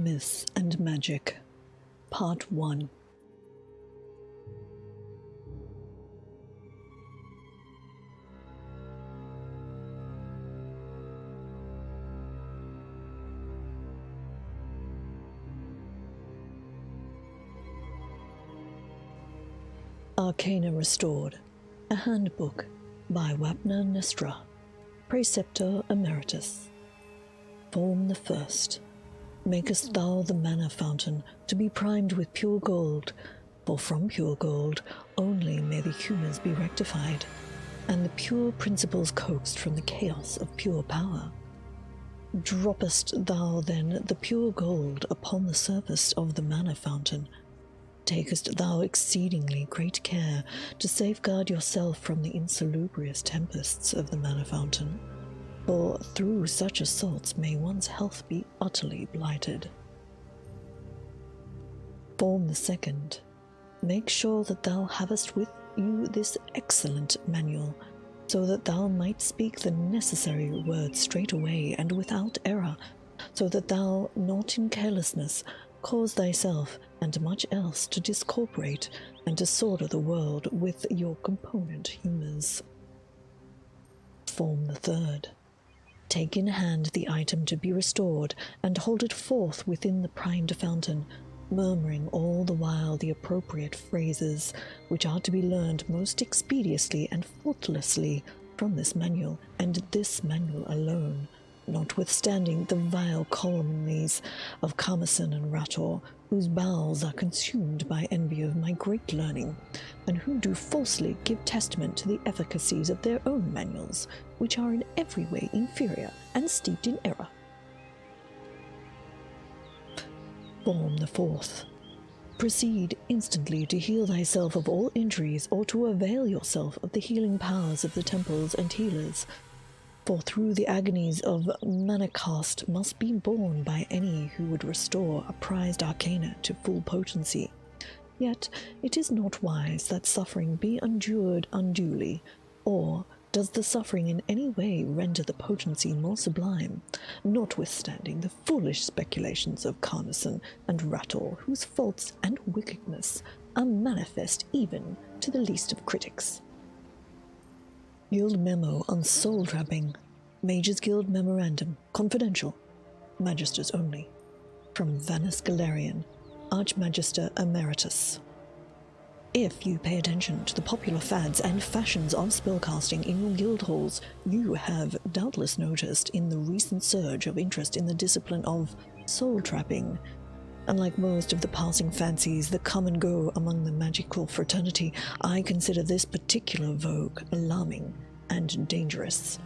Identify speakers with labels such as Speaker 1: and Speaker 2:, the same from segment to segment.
Speaker 1: Myths and Magic, Part 1. Arcana Restored, a handbook by Wapner Nestra, Preceptor Emeritus. Form the first. Makest thou the mana fountain to be primed with pure gold, for from pure gold only may the humors be rectified, and the pure principles coaxed from the chaos of pure power. Droppest thou then the pure gold upon the surface of the mana fountain, takest thou exceedingly great care to safeguard yourself from the insalubrious tempests of the mana fountain, for through such assaults may one's health be utterly blighted. Form the second. Make sure that thou havest with you this excellent manual, so that thou might speak the necessary words straight away and without error, so that thou, not in carelessness, cause thyself and much else to discorporate and disorder the world with your component humours. Form the third. Take in hand the item to be restored, and hold it forth within the primed fountain, murmuring all the while the appropriate phrases, which are to be learned most expeditiously and faultlessly from this manual, and this manual alone, notwithstanding the vile calumnies of Carmison and Rator, whose bowels are consumed by envy of my great learning, and who do falsely give testament to the efficacies of their own manuals, which are in every way inferior and steeped in error. Form the fourth. Proceed instantly to heal thyself of all injuries, or to avail yourself of the healing powers of the temples and healers, for through the agonies of Magicka must be borne by any who would restore a prized arcana to full potency. Yet it is not wise that suffering be endured unduly, or does the suffering in any way render the potency more sublime, notwithstanding the foolish speculations of Carnison and Rator, whose faults and wickedness are manifest even to the least of critics. Guild Memo on Soul Trapping. Mages Guild Memorandum. Confidential. Magisters only. From Vanus Galarian, Archmagister Emeritus. If you pay attention to the popular fads and fashions of spellcasting in your guild halls, you have doubtless noticed in the recent surge of interest in the discipline of soul trapping. Unlike most of the passing fancies that come and go among the magical fraternity, I consider this particular vogue alarming and dangerous.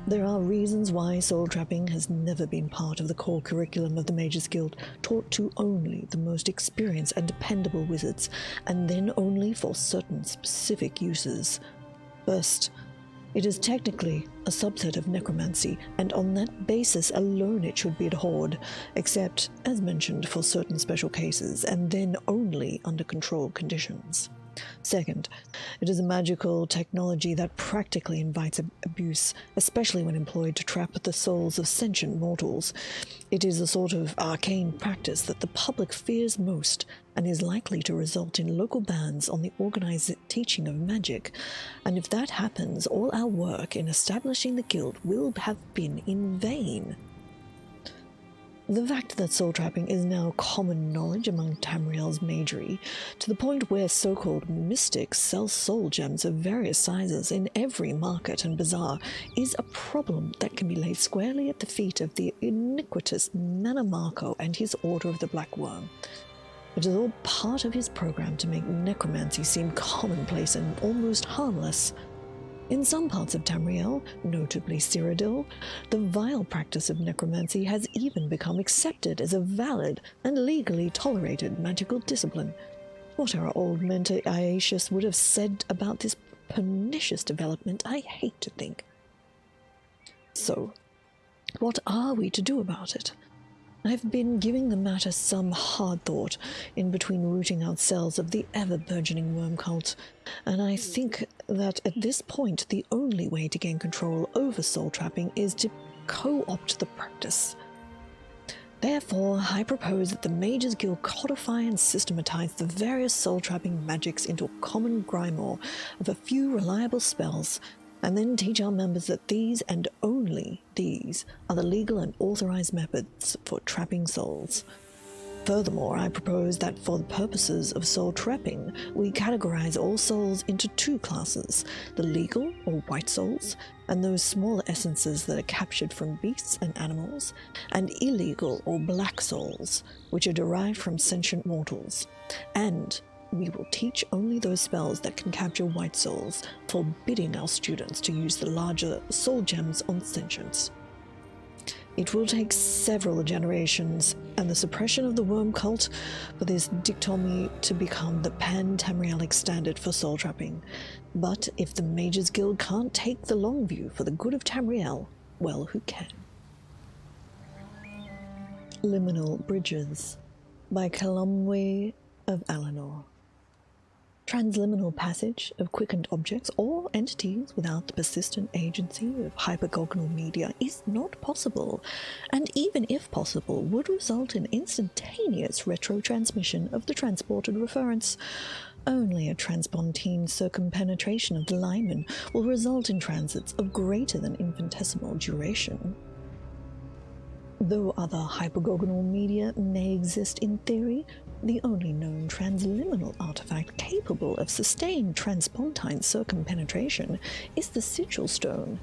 Speaker 1: There are reasons why soul trapping has never been part of the core curriculum of the Mages Guild, taught to only the most experienced and dependable wizards, and then only for certain specific uses. First, it is technically a subset of necromancy, and on that basis alone it should be abhorred, except, as mentioned, for certain special cases, and then only under controlled conditions. Second, it is a magical technology that practically invites abuse, especially when employed to trap the souls of sentient mortals. It is a sort of arcane practice that the public fears most, and is likely to result in local bans on the organized teaching of magic. And if that happens, all our work in establishing the guild will have been in vain. The fact that soul trapping is now common knowledge among Tamriel's magery, to the point where so-called mystics sell soul gems of various sizes in every market and bazaar, is a problem that can be laid squarely at the feet of the iniquitous Manamarco and his Order of the Black Worm. It is all part of his program to make necromancy seem commonplace and almost harmless. In some parts of Tamriel, notably Cyrodiil, the vile practice of necromancy has even become accepted as a valid and legally tolerated magical discipline. What our old mentor Aetius would have said about this pernicious development, I hate to think. So, what are we to do about it? I've been giving the matter some hard thought in between rooting out cells of the ever-burgeoning worm cult, and I think that at this point the only way to gain control over soul trapping is to co-opt the practice. Therefore, I propose that the Mages Guild codify and systematize the various soul-trapping magics into a common grimoire of a few reliable spells, and then teach our members that these, and only these, are the legal and authorized methods for trapping souls. Furthermore, I propose that for the purposes of soul trapping, we categorize all souls into two classes, the legal, or white souls, and those smaller essences that are captured from beasts and animals, and illegal, or black souls, which are derived from sentient mortals. And we will teach only those spells that can capture white souls, forbidding our students to use the larger soul gems on sentients. It will take several generations and the suppression of the worm cult for this dichotomy to become the pan-Tamrielic standard for soul trapping. But if the Mages Guild can't take the long view for the good of Tamriel, well, who can? Liminal Bridges by Kalumwe of Alanor. Transliminal passage of quickened objects or entities without the persistent agency of hypergogonal media is not possible, and even if possible, would result in instantaneous retrotransmission of the transported reference. Only a transpontine circumpenetration of the limen will result in transits of greater than infinitesimal duration. Though other hypergogonal media may exist in theory, the only known transliminal artifact capable of sustained transpontine circumpenetration is the sigil stone.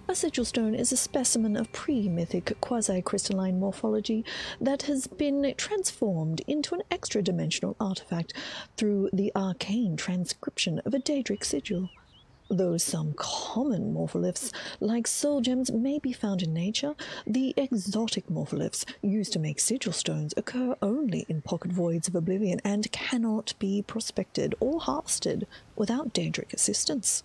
Speaker 1: A sigil stone is a specimen of pre-mythic quasi-crystalline morphology that has been transformed into an extra-dimensional artifact through the arcane transcription of a daedric sigil. Though some common morpholiths, like soul gems, may be found in nature, the exotic morpholiths used to make sigil stones occur only in pocket voids of oblivion and cannot be prospected or harvested without daedric assistance.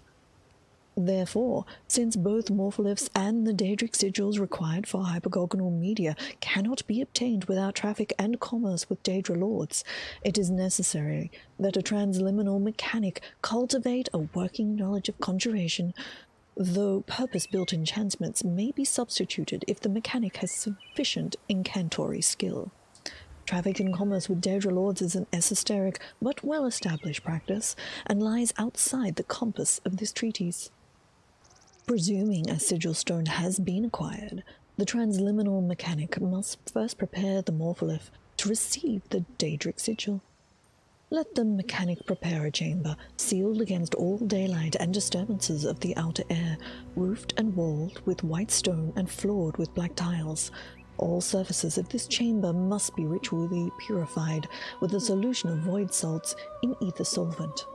Speaker 1: Therefore, since both morpholiths and the daedric sigils required for hypergogonal media cannot be obtained without traffic and commerce with daedra lords, it is necessary that a transliminal mechanic cultivate a working knowledge of conjuration, though purpose-built enchantments may be substituted if the mechanic has sufficient incantory skill. Traffic and commerce with daedra lords is an esoteric but well-established practice, and lies outside the compass of this treatise. Presuming a sigil stone has been acquired, the transliminal mechanic must first prepare the morpholith to receive the daedric sigil. Let the mechanic prepare a chamber sealed against all daylight and disturbances of the outer air, roofed and walled with white stone and floored with black tiles. All surfaces of this chamber must be ritually purified with a solution of void salts in ether solvent.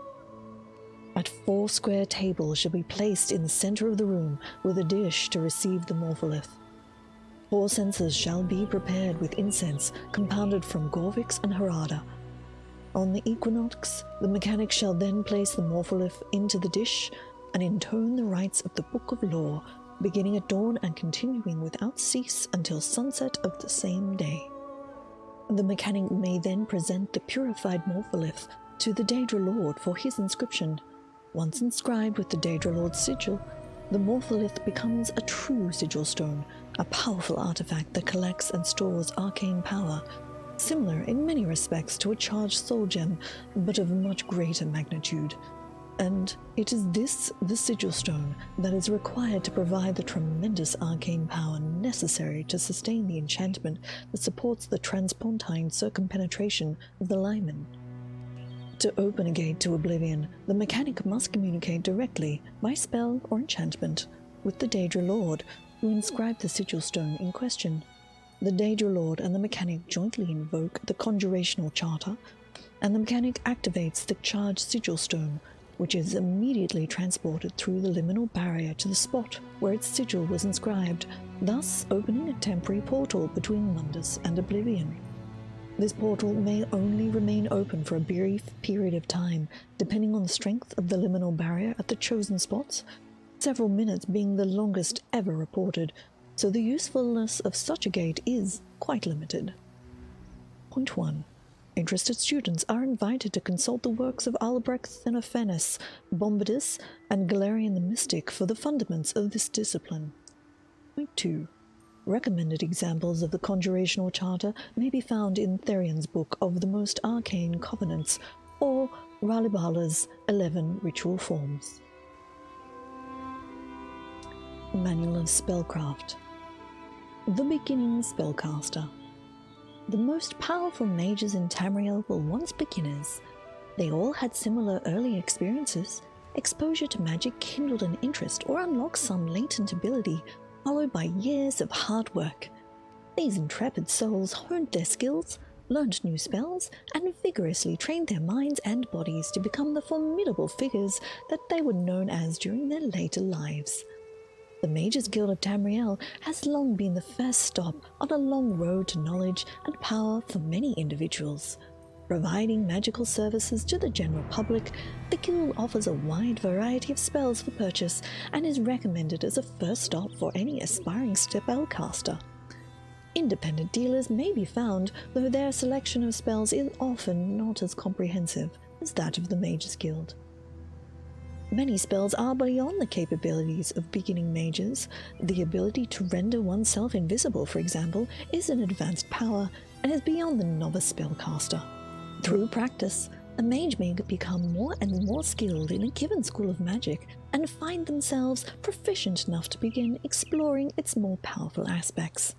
Speaker 1: At 4 square tables shall be placed in the center of the room with a dish to receive the morpholith. 4 censers shall be prepared with incense compounded from Gorvix and Harada. On the equinox, the mechanic shall then place the morpholith into the dish and intone the rites of the Book of Law, beginning at dawn and continuing without cease until sunset of the same day. The mechanic may then present the purified morpholith to the daedra lord for his inscription. Once inscribed with the daedra lord's sigil, the morpholith becomes a true sigil stone, a powerful artifact that collects and stores arcane power, similar in many respects to a charged soul gem, but of much greater magnitude. And it is this, the sigil stone, that is required to provide the tremendous arcane power necessary to sustain the enchantment that supports the transpontine circumpenetration of the limen. To open a gate to oblivion, the mechanic must communicate directly, by spell or enchantment, with the daedra lord, who inscribed the sigil stone in question. The daedra lord and the mechanic jointly invoke the conjurational charter, and the mechanic activates the charged sigil stone, which is immediately transported through the liminal barrier to the spot where its sigil was inscribed, thus opening a temporary portal between Mundus and oblivion. This portal may only remain open for a brief period of time, depending on the strength of the liminal barrier at the chosen spots, several minutes being the longest ever reported, so the usefulness of such a gate is quite limited. Point 1. Interested students are invited to consult the works of Albrecht Xenophanes, Bombardus, and Galerian the Mystic for the fundaments of this discipline. Point 2. Recommended examples of the conjurational charter may be found in Therion's Book of the Most Arcane Covenants or Ralibala's 11 Ritual Forms. Manual of Spellcraft. The Beginning Spellcaster. The most powerful mages in Tamriel were once beginners. They all had similar early experiences. Exposure to magic kindled an interest or unlocked some latent ability, followed by years of hard work. These intrepid souls honed their skills, learned new spells, and vigorously trained their minds and bodies to become the formidable figures that they were known as during their later lives. The Mages Guild of Tamriel has long been the first stop on a long road to knowledge and power for many individuals. Providing magical services to the general public, the guild offers a wide variety of spells for purchase and is recommended as a first stop for any aspiring spellcaster. Independent dealers may be found, though their selection of spells is often not as comprehensive as that of the Mages Guild. Many spells are beyond the capabilities of beginning mages. The ability to render oneself invisible, for example, is an advanced power and is beyond the novice spellcaster. Through practice, a mage may become more and more skilled in a given school of magic and find themselves proficient enough to begin exploring its more powerful aspects.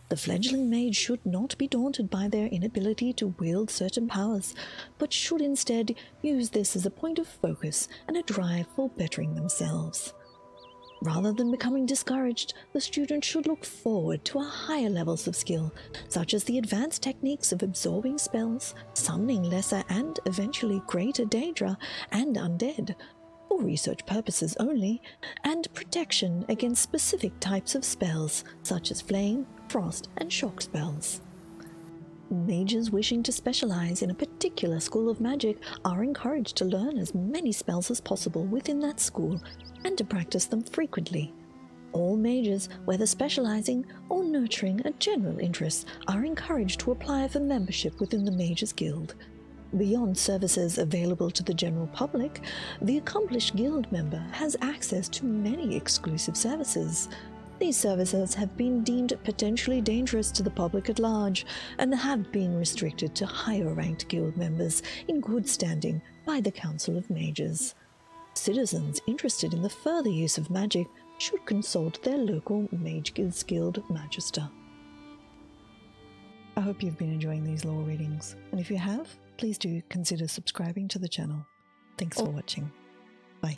Speaker 1: The fledgling mage should not be daunted by their inability to wield certain powers, but should instead use this as a point of focus and a drive for bettering themselves. Rather than becoming discouraged, the student should look forward to higher levels of skill, such as the advanced techniques of absorbing spells, summoning lesser and eventually greater Daedra and undead, for research purposes only, and protection against specific types of spells, such as flame, frost, and shock spells. Mages wishing to specialize in a particular school of magic are encouraged to learn as many spells as possible within that school and to practice them frequently. All mages, whether specializing or nurturing a general interest, are encouraged to apply for membership within the Mages Guild. Beyond services available to the general public, the accomplished guild member has access to many exclusive services. These services have been deemed potentially dangerous to the public at large and have been restricted to higher-ranked guild members in good standing by the Council of Mages. Citizens interested in the further use of magic should consult their local Mages Guild Magister. I hope you've been enjoying these lore readings, and if you have, please do consider subscribing to the channel. Thanks for watching. Bye.